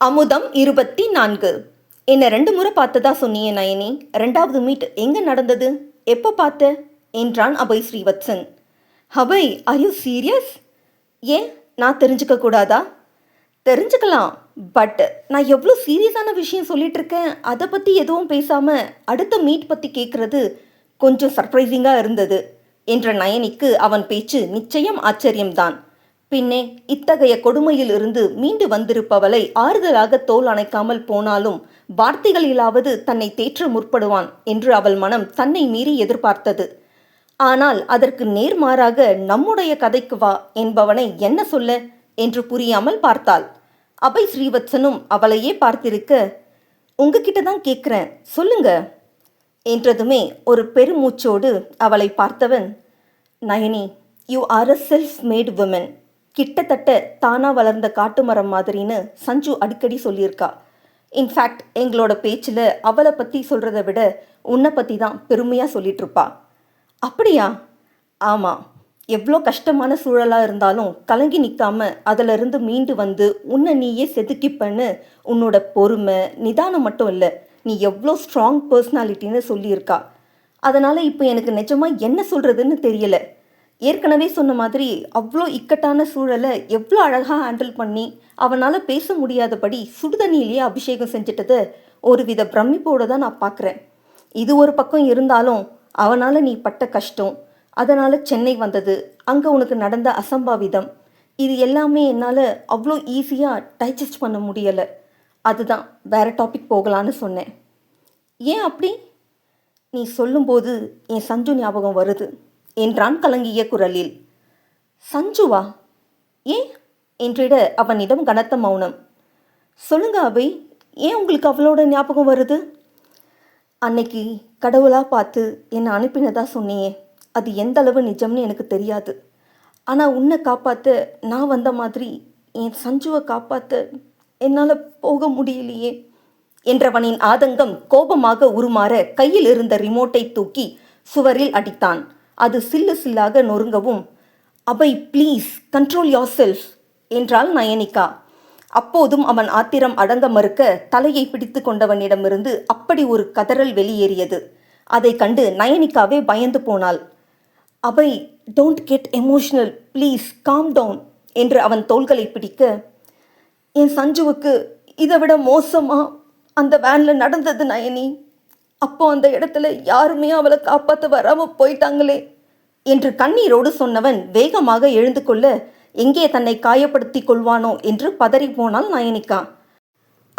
அமுதம் 24. என்ன 2 முறை பார்த்ததா சொன்னியே நயனி. 2வது மீட் எங்கே நடந்தது? எப்போ பார்த்த? என்றான் Abhay Srivatsan. Abhay, are you serious? ஏன், நான் தெரிஞ்சுக்க கூடாதா? தெரிஞ்சுக்கலாம், பட் நான் எவ்வளோ சீரியஸான விஷயம் சொல்லிட்டு இருக்கேன். அதை பற்றி எதுவும் பேசாமல் அடுத்த மீட் பற்றி கேட்குறது கொஞ்சம் சர்ப்ரைசிங்காக இருந்தது என்ற நயனிக்கு அவன் பேச்சு நிச்சயம் ஆச்சரியம்தான். பின்னே இத்தகைய கொடுமையில் இருந்து மீண்டு வந்திருப்பவளை ஆறுதலாக தோல் அணைக்காமல் போனாலும் வார்த்தைகளிலாவது தன்னை தேற்ற முற்படுவான் என்று அவள் மனம் தன்னை மீறி எதிர்பார்த்தது. ஆனால் அதற்கு நேர்மாறாக நம்முடைய கதைக்கு வா என்பவனை என்ன சொல்ல என்று புரியாமல் பார்த்தாள். அபய் ஸ்ரீவத்சனும் அவளையே பார்த்திருக்க, உங்ககிட்ட தான் கேட்குறேன், சொல்லுங்க என்றதுமே ஒரு பெருமூச்சோடு அவளை பார்த்தவன், Nayani, you are a self mat women. கிட்டத்தட்ட தானாக வளர்ந்த காட்டு மரம் மாதிரின்னு சஞ்சு அடிக்கடி சொல்லியிருக்கா. இன்ஃபேக்ட் எங்களோட பேச்சில் அவளை பற்றி சொல்கிறத விட உன்னை பற்றி தான் பெருமையாக சொல்லிகிட்ருப்பா. அப்படியா? ஆமாம். எவ்வளோ கஷ்டமான சூழலாக இருந்தாலும் கலங்கி நிற்காம அதிலிருந்து மீண்டு வந்து உன்னை நீயே செதுக்கிப்பன்னு உன்னோட பொறுமை நிதானம் மட்டும் இல்லை, நீ எவ்வளோ ஸ்ட்ராங் பர்சனாலிட்டின்னு சொல்லியிருக்கா. அதனால் இப்போ எனக்கு நிஜமாக என்ன சொல்கிறதுன்னு தெரியலை. ஏற்கனவே சொன்ன மாதிரி அவ்வளோ இக்கட்டான சூழலை எவ்வளோ அழகாக ஹேண்டில் பண்ணி அவனால் பேச முடியாதபடி சுடுதண்ணியிலேயே அபிஷேகம் செஞ்சிட்டதை ஒருவித பிரமிப்போடு தான் நான் பார்க்குறேன். இது ஒரு பக்கம் இருந்தாலும் அவனால் நீ பட்ட கஷ்டம், அதனால் சென்னை வந்தது, அங்கே உனக்கு நடந்த அசம்பாவிதம், இது எல்லாமே என்னால் அவ்வளோ ஈஸியாக டைஜஸ்ட் பண்ண முடியலை. அதுதான் வேறு டாபிக் போகலான்னு சொன்னேன். ஏன் அப்படி? நீ சொல்லும்போது என் சஞ்சு ஞாபகம் வருது என்றான் கலங்கிய குரலில். சஞ்சுவா? ஏன் என்றிட அவனிடம் கனத்த மௌனம். சொல்லுங்க அபய், ஏன் உங்களுக்கு அவளோட ஞாபகம் வருது? அன்னைக்கு கடவுளாக பார்த்து என்னை அனுப்பினதா சொன்னியே, அது எந்த அளவு நிஜம்னு எனக்கு தெரியாது. ஆனால் உன்னை காப்பாற்ற நான் வந்த மாதிரி என் சஞ்சுவை காப்பாற்ற என்னால் போக முடியலையே என்றவனின் ஆதங்கம் கோபமாக உருமாற கையில் இருந்த ரிமோட்டை தூக்கி சுவரில் அடித்தான். அது சில்லு சில்லாக நொறுங்கவும், Abhay please control yourself என்றாள் நயனிகா. அப்போதும் அவன் ஆத்திரம் அடங்க மறுக்க தலையை பிடித்து கொண்டவனிடமிருந்து அப்படி ஒரு கதறல் வெளியேறியது. அதை கண்டு நயனிகாவே பயந்து போனாள். Abhay, don't get emotional, please calm down என்று அவன் தோள்களை பிடிக்க, என் சஞ்சுவுக்கு இதை விட மோசமாக அந்த வேனில் நடந்தது நயனி. அப்போ அந்த இடத்துல யாருமே அவளை காப்பாற்ற வராமல் போயிட்டாங்களே என்று கண்ணீரோடு சொன்னவன் வேகமாக எழுந்து கொள்ள எங்கே தன்னை காயப்படுத்தி கொள்வானோ என்று பதறி போனாள் நயனிகா.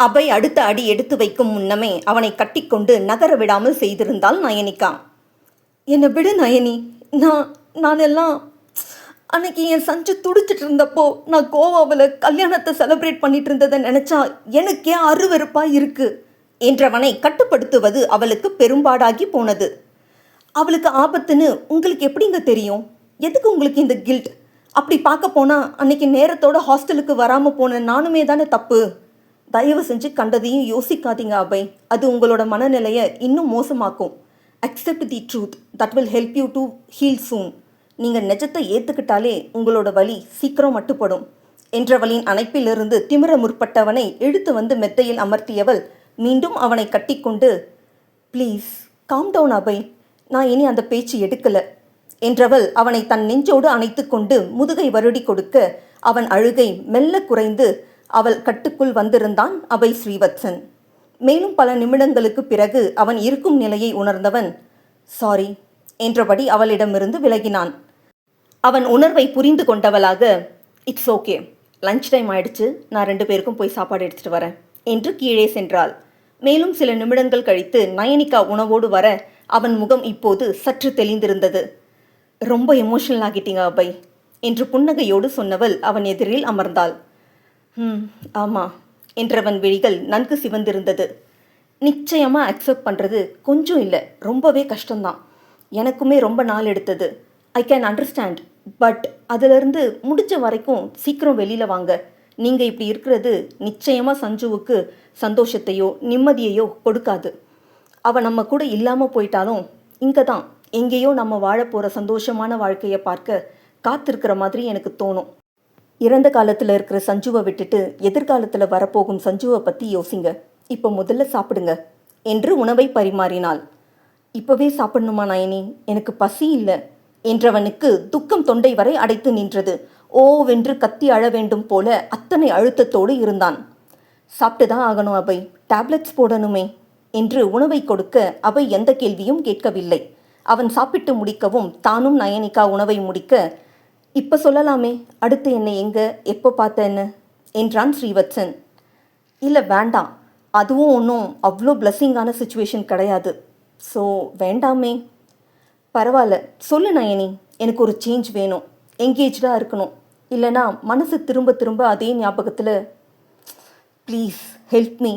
அபய் அடுத்த அடி எடுத்து வைக்கும் முன்னமே அவனை கட்டிக்கொண்டு நகர விடாமல் செய்திருந்தாள் நயனிகா. என்னை விடு நயனி, நான் எல்லாம் அன்னைக்கு என் சஞ்சு துடிச்சிட்டு இருந்தப்போ நான் கோவாவில் கல்யாணத்தை செலிப்ரேட் பண்ணிட்டு இருந்ததை நினச்சா எனக்கே அருவெறுப்பாக இருக்குது என்றவனை கட்டுப்படுத்துவது அவளுக்கு பெரும்பாடாகி போனது. அவளுக்கு ஆபத்துன்னு உங்களுக்கு எப்படிங்க தெரியும்? எதுக்கு உங்களுக்கு இந்த கில்ட்? அப்படி பார்க்க போனால் அன்னைக்கு நேரத்தோட ஹாஸ்டலுக்கு வராமல் போன நானுமே தானே தப்பு. தயவு செஞ்சு கண்டதையும் யோசிக்காதீங்க அபய், அது உங்களோட மனநிலையை இன்னும் மோசமாக்கும். Accept the truth, that will help you to heal soon. நீங்கள் நிஜத்தை ஏற்றுக்கிட்டாலே உங்களோட வலி சீக்கிரம் மட்டுப்படும் என்றவளின் அணைப்பிலிருந்து திமிர முற்பட்டவனை இழுத்து வந்து மெத்தையில் அமர்த்தியவள் மீண்டும் அவனை கட்டிக்கொண்டு, ப்ளீஸ் காம் டவுன் அபய், நான் இனி அந்த பேச்சு எடுக்கலை என்றவள் அவனை தன் நெஞ்சோடு அணைத்து கொண்டு முதுகை வருடி கொடுக்க அவன் அழுகை மெல்ல குறைந்து அவள் கட்டுக்குள் வந்திருந்தான் அபய் ஸ்ரீவத்சன். மேலும் பல நிமிடங்களுக்கு பிறகு அவன் இருக்கும் நிலையை உணர்ந்தவன் சாரி என்றபடி அவளிடமிருந்து விலகினான். அவன் உணர்வை புரிந்து கொண்டவளாக, இட்ஸ் ஓகே, லஞ்ச் டைம் ஆயிடுச்சு, நான் 2 பேருக்கும் போய் சாப்பாடு எடுத்துகிட்டு வரேன் என்று கீழே சென்றாள். மேலும் சில நிமிடங்கள் கழித்து நயனிகா உணவோடு வர அவன் முகம் இப்போது சற்று தெளிந்திருந்தது. ரொம்ப எமோஷனல் ஆகிட்டீங்க அபய் என்று புன்னகையோடு சொன்னவள் அவன் எதிரில் அமர்ந்தாள். ஆமாம் என்றவன் விழிகள் நன்கு சிவந்திருந்தது. நிச்சயமாக அக்செப்ட் பண்ணுறது கொஞ்சம் இல்லை, ரொம்பவே கஷ்டம்தான். எனக்குமே ரொம்ப நாள் எடுத்தது. ஐ கேன் அண்டர்ஸ்டாண்ட், பட் அதிலிருந்து முடிஞ்ச வரைக்கும் சீக்கிரம் வெளியில் வாங்க. நீங்கள் இப்படி இருக்கிறது நிச்சயமாக சஞ்சுவுக்கு சந்தோஷத்தையோ நிம்மதியையோ கொடுக்காது. அவள் நம்ம கூட இல்லாமல் போயிட்டாலும் இங்கே தான் எங்கேயோ நம்ம வாழ போகிற சந்தோஷமான வாழ்க்கையை பார்க்க காத்திருக்கிற மாதிரி எனக்கு தோணும். இறந்த காலத்தில் இருக்கிற சஞ்சுவை விட்டுட்டு எதிர்காலத்தில் வரப்போகும் சஞ்சுவை பற்றி யோசிங்க. இப்போ முதல்ல சாப்பிடுங்க என்று உணவை பரிமாறினாள். இப்போவே சாப்பிடணுமா நயனி? எனக்கு பசி இல்லை என்றவனுக்கு துக்கம் தொண்டை வரை அடைத்து நின்றது. ஓவென்று கத்தி அழ வேண்டும் போல அத்தனை அழுத்தத்தோடு இருந்தான். சாப்பிட்டு தான் ஆகணும் அபை, டேப்லெட்ஸ் போடணுமே என்று உணவை கொடுக்க அபை எந்த கேள்வியும் கேட்கவில்லை. அவன் சாப்பிட்டு முடிக்கவும் தானும் நயனிகா உணவை முடிக்க, இப்போ சொல்லலாமே, அடுத்து என்னை எங்கே எப்போ பார்த்தேன்னு என்றான் ஸ்ரீவத்சன். இல்லை வேண்டாம், அதுவும் ஒன்றும் அவ்வளோ பிளஸ்ஸிங்கான சுச்சுவேஷன் கிடையாது. ஸோ வேண்டாமே. பரவாயில்ல சொல்லு நயனி, எனக்கு ஒரு சேஞ்ச் வேணும், எங்கேஜாக இருக்கணும், இல்லைனா மனசு திரும்ப திரும்ப அதே ஞாபகத்தில். ப்ளீஸ் ஹெல்ப் மீ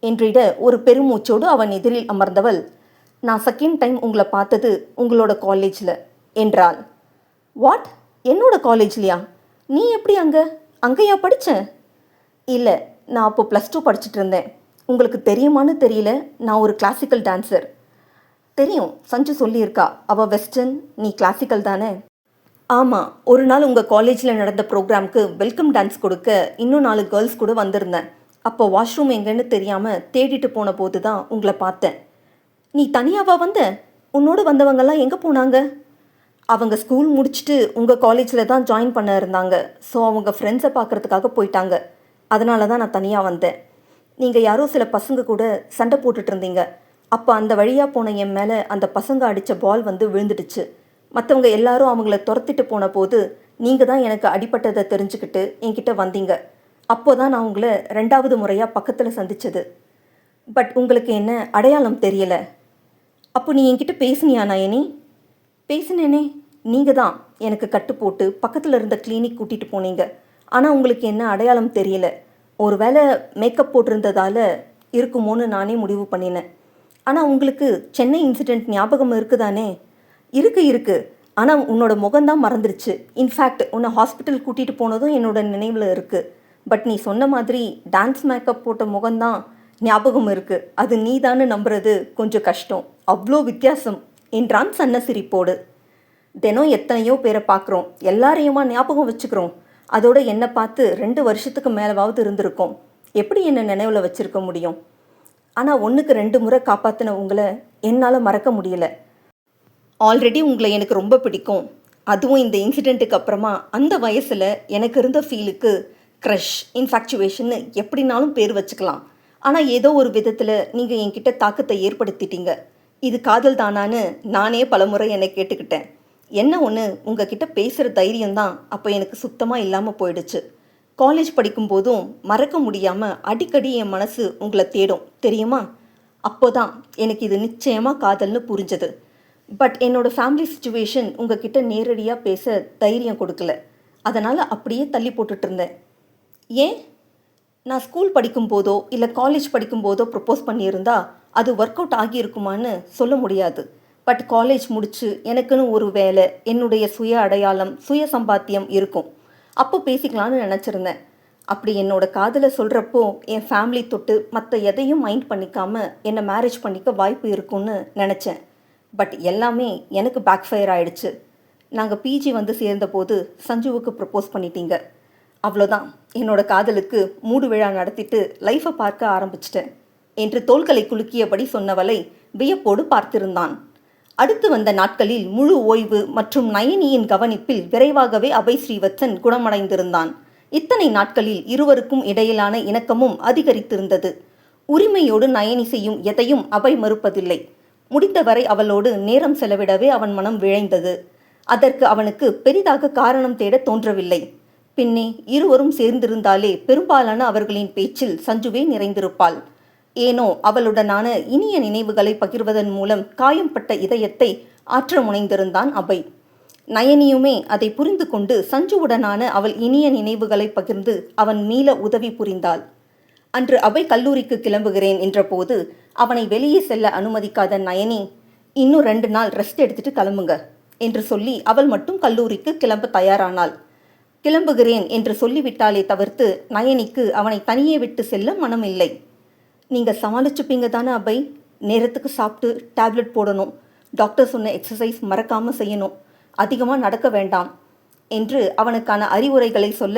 என்றிட ஒரு பெருமூச்சோடு அவன் எதிரில் அமர்ந்தவள், நான் செகண்ட் டைம் உங்களை பார்த்தது உங்களோட காலேஜில் என்றாள். வாட்? என்னோட காலேஜ்லையா? நீ எப்படி அங்கேயா படித்த? இல்லை, நான் அப்போ +2 படிச்சுட்டு இருந்தேன். உங்களுக்கு தெரியுமான்னு தெரியல, நான் ஒரு கிளாசிக்கல் டான்ஸர். தெரியும், சஞ்சு சொல்லியிருக்கா. அவள் வெஸ்டர்ன், நீ கிளாசிக்கல் தானே? ஆமாம், ஒரு நாள் உங்கள் காலேஜில் நடந்த ப்ரோக்ராம்க்கு வெல்கம் டான்ஸ் கொடுக்க இன்னும் 4 கேர்ள்ஸ் கூட வந்திருந்தேன். அப்போ வாஷ்ரூம் எங்கன்னு தெரியாமல் தேடிட்டு போன போது தான் உங்களை பார்த்தேன். நீ தனியாவா வந்த? உன்னோடு வந்தவங்கெல்லாம் எங்கே போனாங்க? அவங்க ஸ்கூல் முடிச்சுட்டு உங்கள் காலேஜில் தான் ஜாயின் பண்ண இருந்தாங்க. ஸோ அவங்க ஃப்ரெண்ட்ஸை பார்க்குறதுக்காக போயிட்டாங்க. அதனால தான் நான் தனியாக வந்தேன். நீங்கள் யாரோ சில பசங்க கூட சண்டை போட்டுட்டு இருந்தீங்க. அப்போ அந்த வழியாக போன என் மேலே அந்த பசங்க அடித்த பால் வந்து விழுந்துடுச்சு. மற்றவங்க எல்லாரும் அவங்கள துரத்திட்டு போன போது நீங்கள் தான் எனக்கு அடிப்பட்டதை தெரிஞ்சுக்கிட்டு என்கிட்ட வந்தீங்க. அப்போ தான் நான் உங்களை 2வது முறையாக பக்கத்தில் சந்தித்தது. பட் உங்களுக்கு என்ன அடையாளம் தெரியலை. அப்போ நீ என்கிட்ட பேசுனியா நயனி? பேசினேனே. நீங்கள் தான் எனக்கு கட்டு போட்டு பக்கத்தில் இருந்த கிளினிக் கூட்டிகிட்டு போனீங்க. ஆனால் உங்களுக்கு என்ன அடையாளம் தெரியல. ஒரு வேளை மேக்கப் போட்டிருந்ததால் இருக்குமோன்னு நானே முடிவு பண்ணினேன். ஆனால் உங்களுக்கு சென்னை இன்சிடெண்ட் ஞாபகம் இருக்குதானே? இருக்கு. ஆனால் உன்னோட முகம்தான் மறந்துருச்சு. இன்ஃபேக்ட் உன்னை ஹாஸ்பிட்டல் கூட்டிகிட்டு போனதும் என்னோட நினைவில் இருக்குது. பட் நீ சொன்ன மாதிரி டான்ஸ் மேக்கப் போட்ட முகம்தான் ஞாபகம் இருக்குது. அது நீதான்னு நம்புறது கொஞ்சம் கஷ்டம். அவ்வளோ வித்தியாசம் என்றான் சன்ன சிரிப்போடு. தினம் எத்தனையோ பேரை பார்க்குறோம், எல்லாரையுமா ஞாபகம் வச்சுக்கிறோம். அதோட என்னை பார்த்து 2 வருஷத்துக்கு மேலவாவது இருந்திருக்கோம். எப்படி என்னை நினைவில் வச்சுருக்க முடியும்? ஆனால் 1க்கு 2 முறை காப்பாற்றின உங்களை என்னால் மறக்க முடியல. ஆல்ரெடி உங்களை எனக்கு ரொம்ப பிடிக்கும். அதுவும் இந்த இன்சிடெண்ட்டுக்கு அப்புறமா அந்த வயசில் எனக்கு இருந்த ஃபீலுக்கு க்ரஷ், இன்ஃபேக்சுவேஷன்னு எப்படினாலும் பேர் வச்சுக்கலாம். ஆனால் ஏதோ ஒரு விதத்தில் நீங்கள் என்கிட்ட தாக்கத்தை ஏற்படுத்திட்டீங்க. இது காதல் தானான்னு நானே பலமுறை என்னை கேட்டுக்கிட்டேன். என்ன ஒன்று, உங்ககிட்ட பேசுகிற தைரியம்தான் அப்போ எனக்கு சுத்தமாக இல்லாமல் போயிடுச்சு. காலேஜ் படிக்கும்போதும் மறக்க முடியாமல் அடிக்கடி என் மனசு உங்களை தேடும் தெரியுமா? அப்போதான் எனக்கு இது நிச்சயமாக காதல்னு புரிஞ்சது. பட் என்னோடய ஃபேமிலி சுச்சுவேஷன் உங்ககிட்ட நேரடியாக பேச தைரியம் கொடுக்கல. அதனால் அப்படியே தள்ளி போட்டுட்டு இருந்தேன். ஏன்? நான் ஸ்கூல் படிக்கும்போதோ இல்லை காலேஜ் படிக்கும்போதோ ப்ரப்போஸ் பண்ணியிருந்தா அது ஒர்க் அவுட் ஆகியிருக்குமான்னு சொல்ல முடியாது. பட் காலேஜ் முடித்து எனக்குன்னு ஒரு வேலை, என்னுடைய சுய அடையாளம், சுய சம்பாத்தியம் இருக்கும். அப்போ பேசிக்கலான்னு நினச்சிருந்தேன். அப்படி என்னோட காதலை சொல்கிறப்போ என் ஃபேமிலி தொட்டு மற்ற எதையும் மைண்ட் பண்ணிக்காமல் என்னை மேரேஜ் பண்ணிக்க வாய்ப்பு இருக்குன்னு நினச்சேன். பட் எல்லாமே எனக்கு பேக் ஃபயர் ஆகிடுச்சு. நாங்கள் பிஜி வந்து சேர்ந்தபோது சஞ்சுவுக்கு ப்ரப்போஸ் பண்ணிட்டீங்க. அவ்வளோதான், என்னோட காதலுக்கு மூடு விழா நடத்திட்டு லைஃப்பை பார்க்க ஆரம்பிச்சிட்டேன் என்று தோள்களை குலுக்கியபடி சொன்னவளை வியப்போடு பார்த்திருந்தான். அடுத்து வந்த நாட்களில் முழு ஓய்வு மற்றும் நயனியின் கவனிப்பில் விரைவாகவே அபய் ஸ்ரீவத்சன் குணமடைந்திருந்தான். இத்தனை நாட்களில் இருவருக்கும் இடையிலான இணக்கமும் அதிகரித்திருந்தது. உரிமையோடு நயனி செய்யும் எதையும் அபய் மறுப்பதில்லை. முடிந்தவரை அவளோடு நேரம் செலவிடவே அவன் மனம் விழைந்தது. அதற்கு அவனுக்கு பெரிதாக காரணம் தேட தோன்றவில்லை. பின்னே இருவரும் சேர்ந்திருந்தாலே பெரும்பாலான அவர்களின் பேச்சில் சஞ்சுவே நிறைந்திருப்பாள். ஏனோ அவளுடனான இனிய நினைவுகளை பகிர்வதன் மூலம் காயம்பட்ட இதயத்தை ஆற்ற முனைந்திருந்தான் அபய். நயனியுமே அதை புரிந்து கொண்டு சஞ்சுவுடனான அவள் இனிய நினைவுகளை பகிர்ந்து அவன் மீள உதவி புரிந்தாள். அன்று அபய் கல்லூரிக்கு கிளம்புகிறேன் என்றபோது அவனை வெளியே செல்ல அனுமதிக்காத நயனி, இன்னும் 2 நாள் ரெஸ்ட் எடுத்துட்டு கிளம்புங்க என்று சொல்லி அவள் மட்டும் கல்லூரிக்கு கிளம்ப தயாரானாள். கிளம்புகிறேன் என்று சொல்லிவிட்டாலே தவிர்த்து நயனிக்கு அவனை தனியே விட்டு செல்ல மனம் இல்லை. நீங்கள் சமாளிச்சுப்பீங்க தானே அபய்? நேரத்துக்கு சாப்பிட்டு டேப்லெட் போடணும். டாக்டர் சொன்ன எக்ஸசைஸ் மறக்காமல் செய்யணும். அதிகமாக நடக்க வேண்டாம். என்று அவனுக்கான அறிவுரைகளை சொல்ல,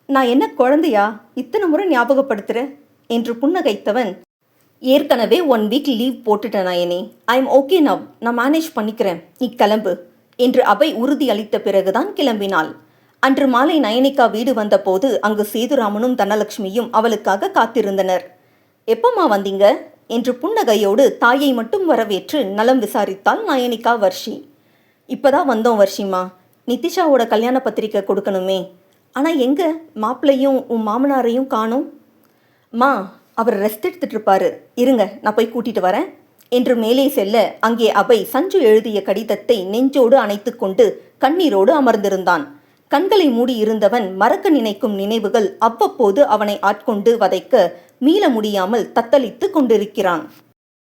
நான் என்ன குழந்தையா இத்தனை முறை ஞாபகப்படுத்துற என்று புன்னகைத்தவன், ஏற்கனவே 1 வீக் லீவ் போட்டுட்டேன் Nayani. I am okay now, நான் மேனேஜ் பண்ணிக்கிறேன், நீ கிளம்பு என்று அபய் உறுதி அளித்த பிறகுதான் கிளம்பினாள். அன்று மாலை நயனிகா வீடு வந்தபோது அங்கு சேதுராமனும் தனலட்சுமியும் அவளுக்காக காத்திருந்தனர். எப்பம்மா வந்தீங்க என்று புன்னகையோடு தாயை மட்டும் வரவேற்று நலம் விசாரித்தாள் நயனிகா வர்ஷி. இப்போதான் வந்தோம் வர்ஷிமா, நிதிஷாவோட கல்யாண பத்திரிக்கை கொடுக்கணுமே, ஆனால் எங்கே மாப்பிள்ளையும் உன் மாமனாரையும் காணோம். மா, அவர் ரெஸ்ட் எடுத்துட்டு இருப்பாரு, இருங்க நான் போய் கூட்டிட்டு வரேன் என்று மேலே செல்ல அங்கே அபய் சஞ்சு எழுதிய கடிதத்தை நெஞ்சோடு அணைத்து கொண்டு கண்ணீரோடு அமர்ந்திருந்தான். கண்களை மூடி இருந்தவன் மறக்க நினைக்கும் நினைவுகள் அவ்வப்போது அவனை ஆட்கொண்டு வதைக்க மீள முடியாமல் தத்தளித்து கொண்டிருக்கிறான்.